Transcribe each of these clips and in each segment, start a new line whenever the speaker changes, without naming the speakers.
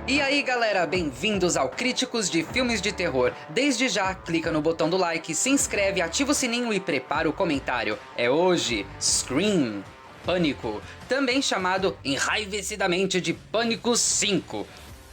E aí galera, bem-vindos ao Críticos de Filmes de Terror. Desde já, clica no botão do like, se inscreve, ativa o sininho e prepara o comentário. É hoje, Scream, Pânico, também chamado enraivecidamente de Pânico 5.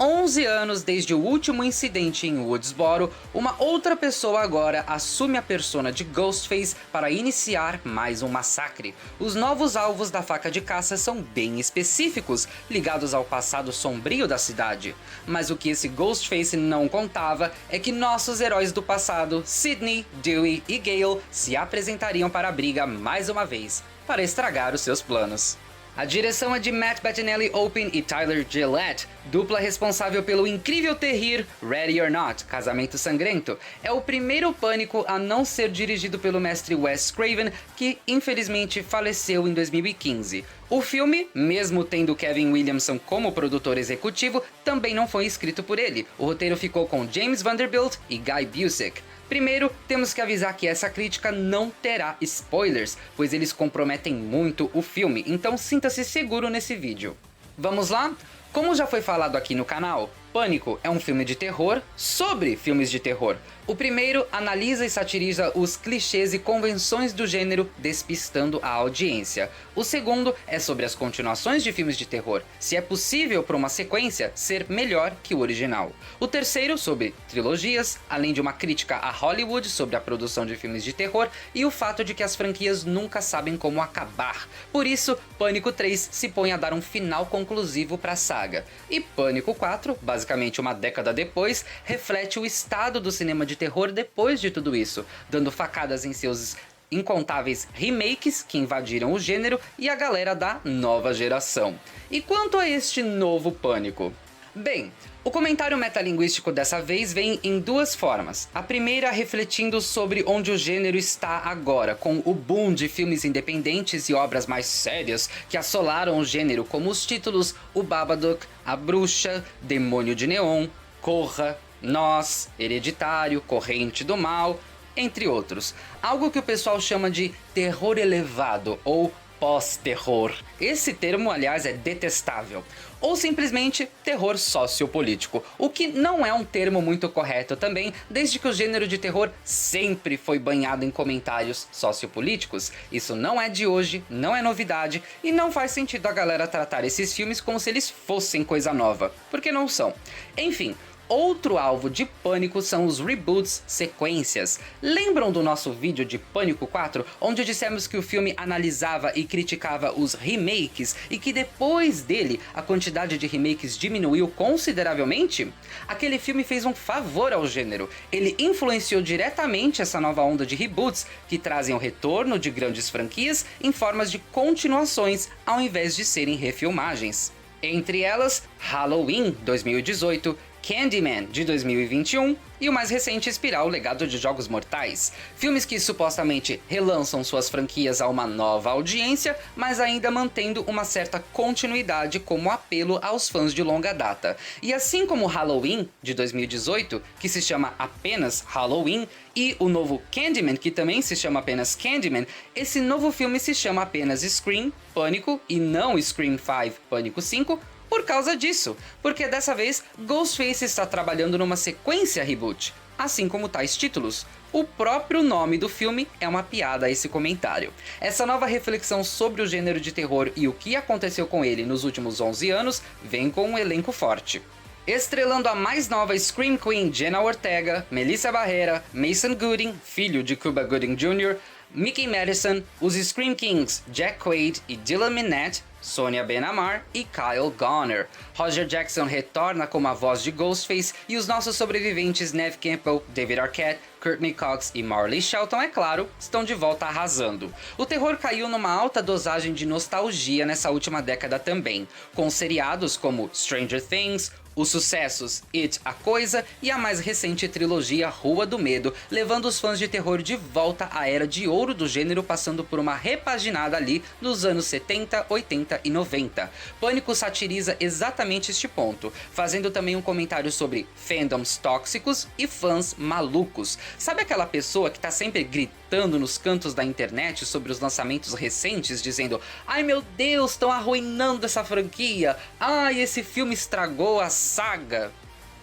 11 anos desde o último incidente em Woodsboro, uma outra pessoa agora assume a persona de Ghostface para iniciar mais um massacre. Os novos alvos da faca de caça são bem específicos, ligados ao passado sombrio da cidade. Mas o que esse Ghostface não contava é que nossos heróis do passado, Sidney, Dewey e Gale, se apresentariam para a briga mais uma vez, para estragar os seus planos. A direção é de Matt Bettinelli-Olpin e Tyler Gillette, dupla responsável pelo incrível terrir Ready or Not, Casamento Sangrento. É o primeiro Pânico a não ser dirigido pelo mestre Wes Craven, que infelizmente faleceu em 2015. O filme, mesmo tendo Kevin Williamson como produtor executivo, também não foi escrito por ele. O roteiro ficou com James Vanderbilt e Guy Busick. Primeiro, temos que avisar que essa crítica não terá spoilers, pois eles comprometem muito o filme, então sinta-se seguro nesse vídeo. Vamos lá? Como já foi falado aqui no canal, Pânico é um filme de terror sobre filmes de terror. O primeiro analisa e satiriza os clichês e convenções do gênero, despistando a audiência. O segundo é sobre as continuações de filmes de terror, se é possível para uma sequência ser melhor que o original. O terceiro sobre trilogias, além de uma crítica a Hollywood sobre a produção de filmes de terror e o fato de que as franquias nunca sabem como acabar. Por isso, Pânico 3 se põe a dar um final conclusivo para a saga. E Pânico 4, basicamente uma década depois, reflete o estado do cinema de terror depois de tudo isso, dando facadas em seus incontáveis remakes que invadiram o gênero e a galera da nova geração. E quanto a este novo Pânico? Bem, o comentário metalinguístico dessa vez vem em duas formas. A primeira refletindo sobre onde o gênero está agora, com o boom de filmes independentes e obras mais sérias que assolaram o gênero, como os títulos O Babadook, A Bruxa, Demônio de Neon, Corra, Nós, Hereditário, Corrente do Mal, entre outros. Algo que o pessoal chama de terror elevado ou pós-terror. Esse termo, aliás, é detestável. Ou simplesmente terror sociopolítico, o que não é um termo muito correto também, desde que o gênero de terror sempre foi banhado em comentários sociopolíticos. Isso não é de hoje, não é novidade, e não faz sentido a galera tratar esses filmes como se eles fossem coisa nova, porque não são. Enfim, outro alvo de Pânico são os reboots, sequências. Lembram do nosso vídeo de Pânico 4, onde dissemos que o filme analisava e criticava os remakes e que depois dele a quantidade de remakes diminuiu consideravelmente? Aquele filme fez um favor ao gênero. Ele influenciou diretamente essa nova onda de reboots que trazem o retorno de grandes franquias em formas de continuações ao invés de serem refilmagens. Entre elas, Halloween 2018, Candyman, de 2021, e o mais recente Espiral, Legado de Jogos Mortais. Filmes que supostamente relançam suas franquias a uma nova audiência, mas ainda mantendo uma certa continuidade como apelo aos fãs de longa data. E assim como Halloween, de 2018, que se chama apenas Halloween, e o novo Candyman, que também se chama apenas Candyman, esse novo filme se chama apenas Scream, Pânico, e não Scream 5, Pânico 5, por causa disso, porque dessa vez Ghostface está trabalhando numa sequência reboot, assim como tais títulos. O próprio nome do filme é uma piada a esse comentário. Essa nova reflexão sobre o gênero de terror e o que aconteceu com ele nos últimos 11 anos vem com um elenco forte. Estrelando a mais nova Scream Queen Jenna Ortega, Melissa Barrera, Mason Gooding, filho de Cuba Gooding Jr., Mickey Madison, os Scream Kings Jack Quaid e Dylan Minnette, Sonia Ben-Ammar e Kyle Garner. Roger Jackson retorna como a voz de Ghostface e os nossos sobreviventes Neve Campbell, David Arquette, Courtney Cox e Marley Shelton, é claro, estão de volta arrasando. O terror caiu numa alta dosagem de nostalgia nessa última década também, com seriados como Stranger Things, os sucessos It, A Coisa e a mais recente trilogia Rua do Medo, levando os fãs de terror de volta à era de ouro do gênero, passando por uma repaginada ali nos anos 70, 80 e 90. Pânico satiriza exatamente este ponto, fazendo também um comentário sobre fandoms tóxicos e fãs malucos. Sabe aquela pessoa que tá sempre gritando gritando nos cantos da internet sobre os lançamentos recentes, dizendo: ai meu Deus, estão arruinando essa franquia, ai esse filme estragou a saga.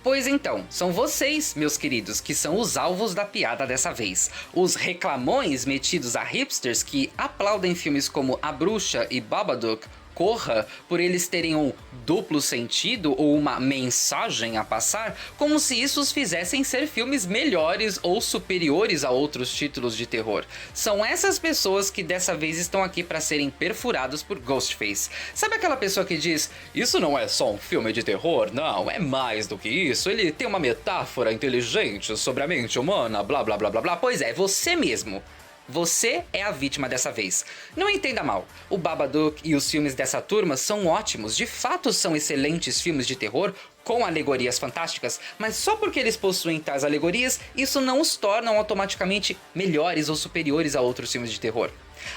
Pois então, são vocês, meus queridos, que são os alvos da piada dessa vez. Os reclamões metidos a hipsters que aplaudem filmes como A Bruxa e Babadook, Corra, por eles terem um duplo sentido ou uma mensagem a passar, como se isso os fizessem ser filmes melhores ou superiores a outros títulos de terror. São essas pessoas que dessa vez estão aqui para serem perfurados por Ghostface. Sabe aquela pessoa que diz: isso não é só um filme de terror, não, é mais do que isso, ele tem uma metáfora inteligente sobre a mente humana, blá blá blá blá blá. Pois é, você mesmo. Você é a vítima dessa vez. Não entenda mal, o Babadook e os filmes dessa turma são ótimos, de fato são excelentes filmes de terror com alegorias fantásticas, mas só porque eles possuem tais alegorias, isso não os torna automaticamente melhores ou superiores a outros filmes de terror.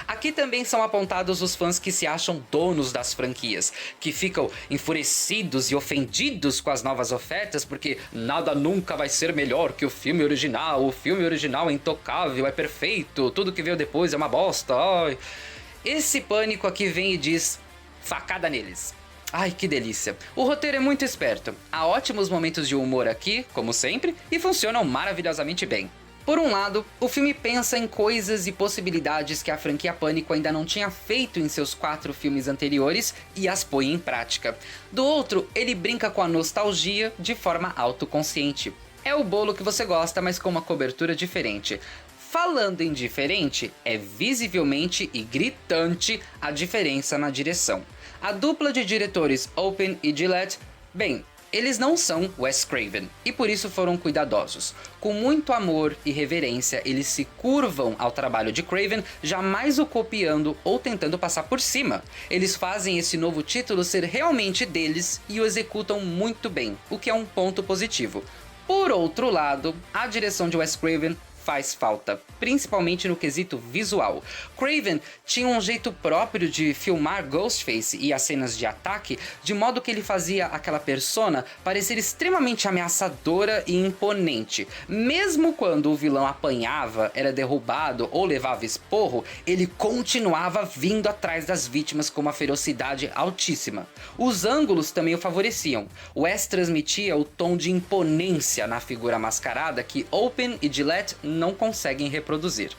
Aqui também são apontados os fãs que se acham donos das franquias, que ficam enfurecidos e ofendidos com as novas ofertas porque nada nunca vai ser melhor que o filme original é intocável, é perfeito, tudo que veio depois é uma bosta. Ai. Esse pânico aqui vem e diz: facada neles. Ai, que delícia. O roteiro é muito esperto, há ótimos momentos de humor aqui, como sempre, e funcionam maravilhosamente bem. Por um lado, o filme pensa em coisas e possibilidades que a franquia Pânico ainda não tinha feito em seus 4 filmes anteriores e as põe em prática. Do outro, ele brinca com a nostalgia de forma autoconsciente. É o bolo que você gosta, mas com uma cobertura diferente. Falando em diferente, é visivelmente e gritante a diferença na direção. A dupla de diretores Open e Gillette, bem, eles não são Wes Craven, e por isso foram cuidadosos. Com muito amor e reverência, eles se curvam ao trabalho de Craven, jamais o copiando ou tentando passar por cima. Eles fazem esse novo título ser realmente deles e o executam muito bem, o que é um ponto positivo. Por outro lado, a direção de Wes Craven faz falta, principalmente no quesito visual. Craven tinha um jeito próprio de filmar Ghostface e as cenas de ataque, de modo que ele fazia aquela persona parecer extremamente ameaçadora e imponente. Mesmo quando o vilão apanhava, era derrubado ou levava esporro, ele continuava vindo atrás das vítimas com uma ferocidade altíssima. Os ângulos também o favoreciam. Wes transmitia o tom de imponência na figura mascarada que Open e Gillette não conseguem reproduzir.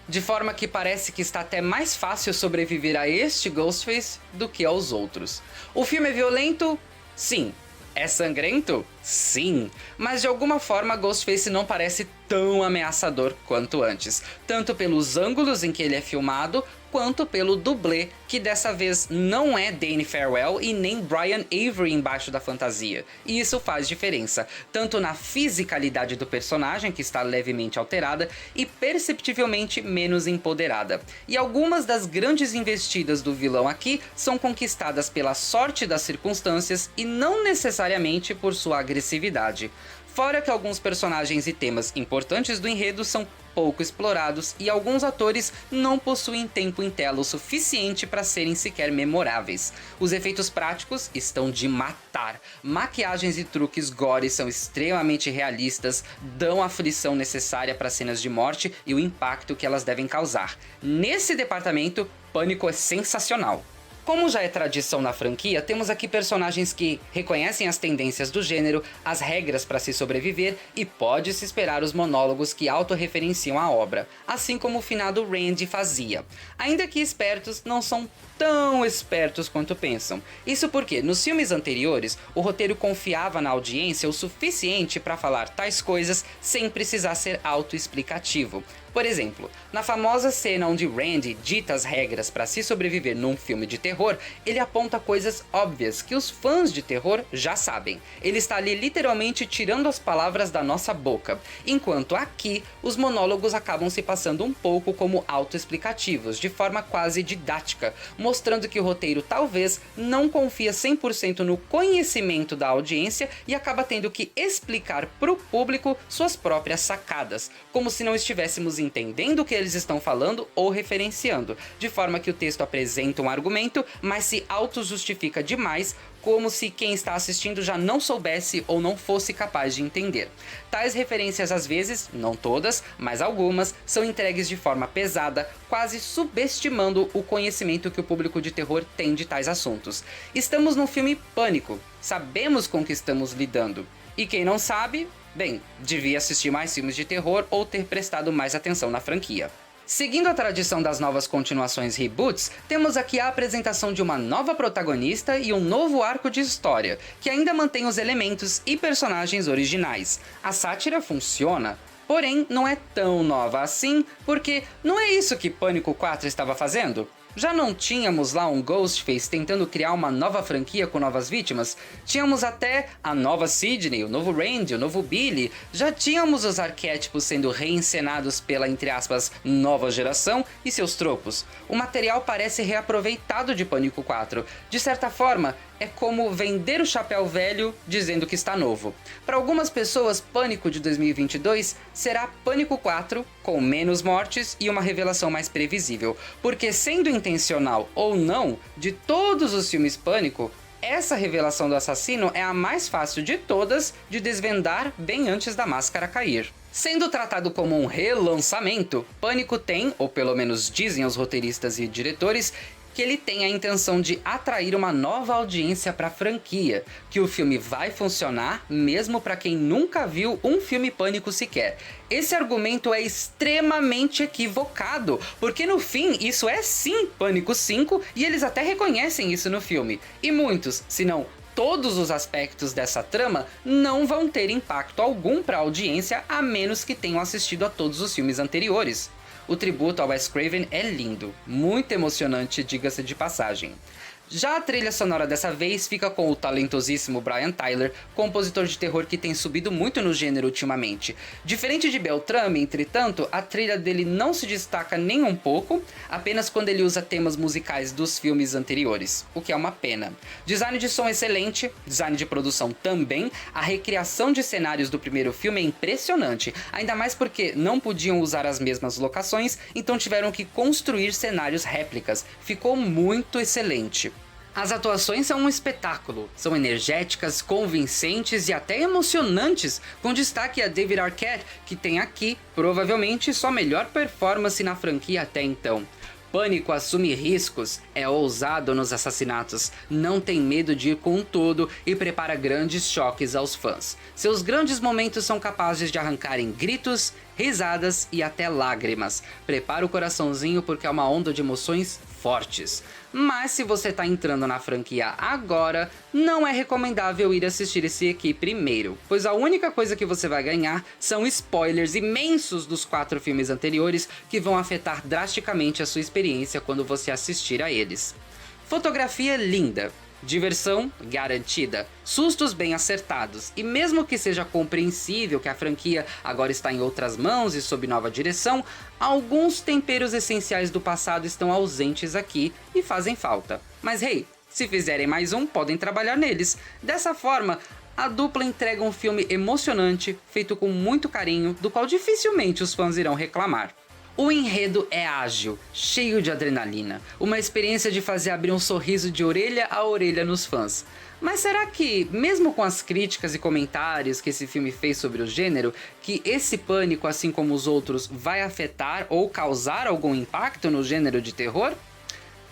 De forma que parece que está até mais fácil sobreviver a este Ghostface do que aos outros. O filme é violento? Sim. É sangrento? Sim. Mas de alguma forma Ghostface não parece tão ameaçador quanto antes. Tanto pelos ângulos em que ele é filmado, quanto pelo dublê, que dessa vez não é Danny Farewell e nem Brian Avery embaixo da fantasia. E isso faz diferença, tanto na fisicalidade do personagem, que está levemente alterada, e perceptivelmente menos empoderada. E algumas das grandes investidas do vilão aqui são conquistadas pela sorte das circunstâncias e não necessariamente por sua agressividade. Fora que alguns personagens e temas importantes do enredo são pouco explorados e alguns atores não possuem tempo em tela o suficiente para serem sequer memoráveis. Os efeitos práticos estão de matar. Maquiagens e truques gore são extremamente realistas, dão a aflição necessária para cenas de morte e o impacto que elas devem causar. Nesse departamento, Pânico é sensacional. Como já é tradição na franquia, temos aqui personagens que reconhecem as tendências do gênero, as regras para se sobreviver e pode-se esperar os monólogos que autorreferenciam a obra, assim como o finado Randy fazia. Ainda que espertos, não são tão espertos quanto pensam. Isso porque, nos filmes anteriores, o roteiro confiava na audiência o suficiente para falar tais coisas sem precisar ser autoexplicativo. Por exemplo, na famosa cena onde Randy dita as regras para se sobreviver num filme de terror, ele aponta coisas óbvias que os fãs de terror já sabem. Ele está ali literalmente tirando as palavras da nossa boca, enquanto aqui os monólogos acabam se passando um pouco como autoexplicativos, de forma quase didática, mostrando que o roteiro talvez não confia 100% no conhecimento da audiência e acaba tendo que explicar para o público suas próprias sacadas, como se não estivéssemos entendendo o que eles estão falando ou referenciando, de forma que o texto apresenta um argumento, mas se auto-justifica demais, como se quem está assistindo já não soubesse ou não fosse capaz de entender. Tais referências às vezes, não todas, mas algumas, são entregues de forma pesada, quase subestimando o conhecimento que o público de terror tem de tais assuntos. Estamos num filme Pânico, sabemos com que estamos lidando. E quem não sabe, bem, devia assistir mais filmes de terror ou ter prestado mais atenção na franquia. Seguindo a tradição das novas continuações reboots, temos aqui a apresentação de uma nova protagonista e um novo arco de história, que ainda mantém os elementos e personagens originais. A sátira funciona, porém não é tão nova assim, porque não é isso que Pânico 4 estava fazendo? Já não tínhamos lá um Ghostface tentando criar uma nova franquia com novas vítimas? Tínhamos até a nova Sidney, o novo Randy, o novo Billy. Já tínhamos os arquétipos sendo reencenados pela, entre aspas, nova geração e seus tropos. O material parece reaproveitado de Pânico 4. De certa forma, é como vender o chapéu velho dizendo que está novo. Para algumas pessoas, Pânico de 2022 será Pânico 4 com menos mortes e uma revelação mais previsível. Porque sendo intencional ou não, de todos os filmes Pânico, essa revelação do assassino é a mais fácil de todas de desvendar bem antes da máscara cair. Sendo tratado como um relançamento, Pânico tem, ou pelo menos dizem os roteiristas e diretores, que ele tem a intenção de atrair uma nova audiência para a franquia, que o filme vai funcionar mesmo para quem nunca viu um filme Pânico sequer. Esse argumento é extremamente equivocado, porque no fim isso é sim Pânico 5 e eles até reconhecem isso no filme. E muitos, se não todos os aspectos dessa trama não vão ter impacto algum para a audiência a menos que tenham assistido a todos os filmes anteriores. O tributo ao Wes Craven é lindo, muito emocionante, diga-se de passagem. Já a trilha sonora dessa vez fica com o talentosíssimo Brian Tyler, compositor de terror que tem subido muito no gênero ultimamente. Diferente de Beltrame, entretanto, a trilha dele não se destaca nem um pouco, apenas quando ele usa temas musicais dos filmes anteriores, o que é uma pena. Design de som excelente, design de produção também, a recriação de cenários do primeiro filme é impressionante, ainda mais porque não podiam usar as mesmas locações, então tiveram que construir cenários réplicas. Ficou muito excelente. As atuações são um espetáculo, são energéticas, convincentes e até emocionantes, com destaque a David Arquette, que tem aqui, provavelmente, sua melhor performance na franquia até então. Pânico assume riscos, é ousado nos assassinatos, não tem medo de ir com tudo e prepara grandes choques aos fãs. Seus grandes momentos são capazes de arrancarem gritos, risadas e até lágrimas. Prepara o coraçãozinho porque é uma onda de emoções fortes. Mas se você tá entrando na franquia agora, não é recomendável ir assistir esse aqui primeiro, pois a única coisa que você vai ganhar são spoilers imensos dos 4 filmes anteriores que vão afetar drasticamente a sua experiência quando você assistir a eles. Fotografia linda. Diversão garantida, sustos bem acertados, e mesmo que seja compreensível que a franquia agora está em outras mãos e sob nova direção, alguns temperos essenciais do passado estão ausentes aqui e fazem falta. Mas hey, se fizerem mais um, podem trabalhar neles. Dessa forma, a dupla entrega um filme emocionante, feito com muito carinho, do qual dificilmente os fãs irão reclamar. O enredo é ágil, cheio de adrenalina, uma experiência de fazer abrir um sorriso de orelha a orelha nos fãs. Mas será que, mesmo com as críticas e comentários que esse filme fez sobre o gênero, que esse Pânico, assim como os outros, vai afetar ou causar algum impacto no gênero de terror?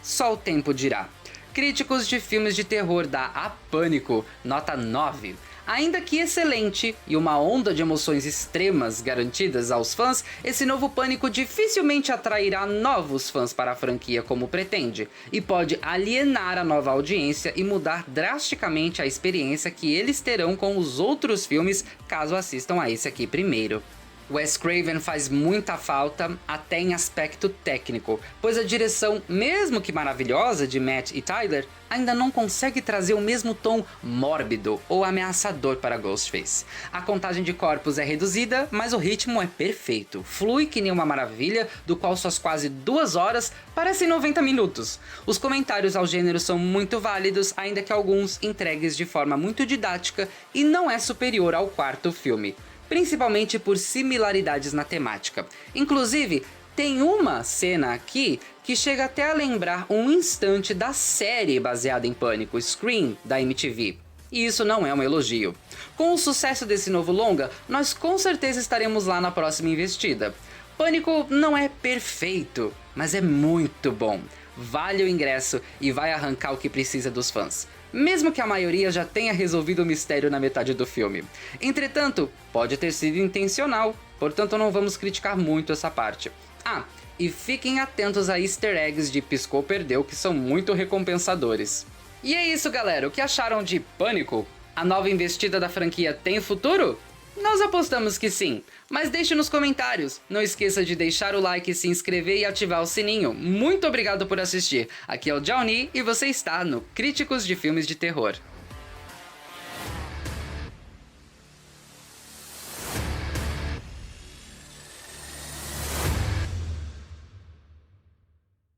Só o tempo dirá. Críticos de filmes de terror dá a Pânico nota 9. Ainda que excelente e uma onda de emoções extremas garantidas aos fãs, esse novo Pânico dificilmente atrairá novos fãs para a franquia como pretende, e pode alienar a nova audiência e mudar drasticamente a experiência que eles terão com os outros filmes caso assistam a esse aqui primeiro. Wes Craven faz muita falta, até em aspecto técnico, pois a direção, mesmo que maravilhosa, de Matt e Tyler, ainda não consegue trazer o mesmo tom mórbido ou ameaçador para Ghostface. A contagem de corpos é reduzida, mas o ritmo é perfeito, flui que nem uma maravilha, do qual suas quase 2 horas parecem 90 minutos. Os comentários ao gênero são muito válidos, ainda que alguns entregues de forma muito didática, e não é superior ao 4º filme. Principalmente por similaridades na temática. Inclusive, tem uma cena aqui que chega até a lembrar um instante da série baseada em Pânico, Scream, da MTV. E isso não é um elogio. Com o sucesso desse novo longa, nós com certeza estaremos lá na próxima investida. Pânico não é perfeito, mas é muito bom. Vale o ingresso e vai arrancar o que precisa dos fãs, mesmo que a maioria já tenha resolvido o mistério na metade do filme. Entretanto, pode ter sido intencional, portanto não vamos criticar muito essa parte. Ah, e fiquem atentos a easter eggs de Piscou Perdeu, que são muito recompensadores. E é isso, galera, o que acharam de Pânico? A nova investida da franquia tem futuro? Nós apostamos que sim, mas deixe nos comentários. Não esqueça de deixar o like, se inscrever e ativar o sininho. Muito obrigado por assistir. Aqui é o Johnny e você está no Críticos de Filmes de Terror.